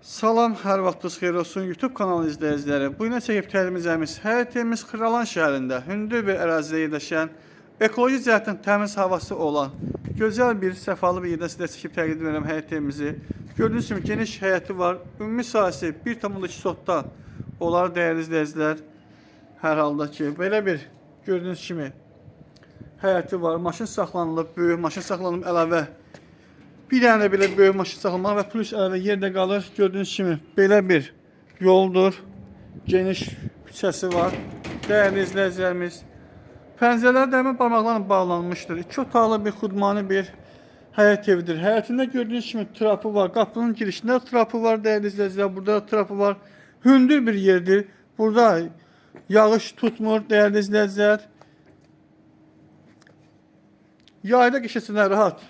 Salam, hər vaxtınız xeyir olsun YouTube kanalı izləyiciləri. Bu gün çəkib təlimizimiz həyətimiz Xıralan şəhərində hündür bir ərazidə yerləşən, ekoloji cəhətdən təmiz havası olan, gözəl bir, səfalı bir yerdə sizə çəkib təqdim edirəm həyətimizi. Gördüyünüz kimi geniş həyəti var. Ümumi sahəsi 1,2 sotda olar dəyərli izləyicilər. Hər halda ki, belə bir gördüyünüz kimi həyəti var. Maşın saxlanılıb, böyük maşın saxlanılıb əlavə. Bir dənə belə böyük maşın saxlamaq və plus əlavə yerdə qalır. Gördüyünüz kimi belə bir yoldur. Geniş küçəsi var. Dəyərli izləyicilərimiz. Pəncərələr dəmir barmaqlarla bağlanmışdır. 2 otaqlı bir xudmani bir həyət evidir. Həyətində gördüyünüz kimi trapı var. Qapının girişində trapı var dəyərli izləyicilər. Burada da trapı var. Hündür bir yerdir. Burada yağış tutmur dəyərli izləyicilər. Yayda qışısına rahat.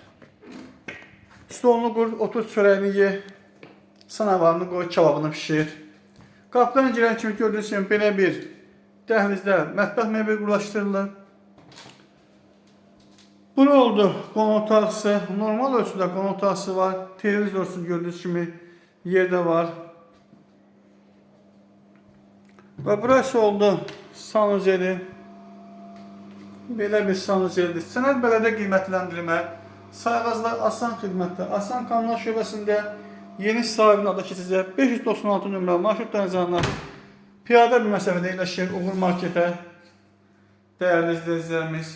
Stolunu qur, otur çörəyini ye, sanavarını qoy, kebabını pişir. Qapıdan girən kimi gördüyünüz kimi belə bir dəhlizdə mətbəx mebeli qurlaşdırılır. Bu ne oldu? Qonaq otaqlısı, normal ölçüdə qonaq otaqlısı var. Televizor olsun gördüyünüz kimi yerdə var. Və burası oldu sanuzeli. Belə bir sanuzeldir. Sənəd bələdiyyə qiymətləndirmə. Sayğaclar Asan xidmətdə, Asan Kanal şöbəsində yeni sahibinin adı keçəcək. 596 nömrəli marşrut dənizlərindən piyada bir məsafədə yerləşir Uğur Marketə. Dəyərli izləyicilərimiz.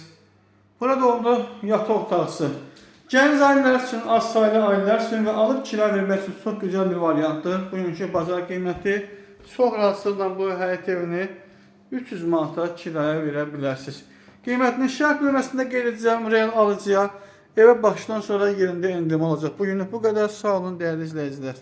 Burada oldu yataq otaqlısı. Gəncə ailələr üçün, az sayılı ailələr üçün və alıb kira vermək üçün çox gözəl bir variantdır. Bugünkü bazar qiyməti çox rahatsızlıqla bu həyət evini 300 manata kiraya verə bilərsiniz. Qiymətini şərh bölməsində qeyd edəcəm real alıcıya. Eve başdan sonra yerində endirim olacaq. Bugünlük bu qədər. Sağ olun dəyərli izləyicilər.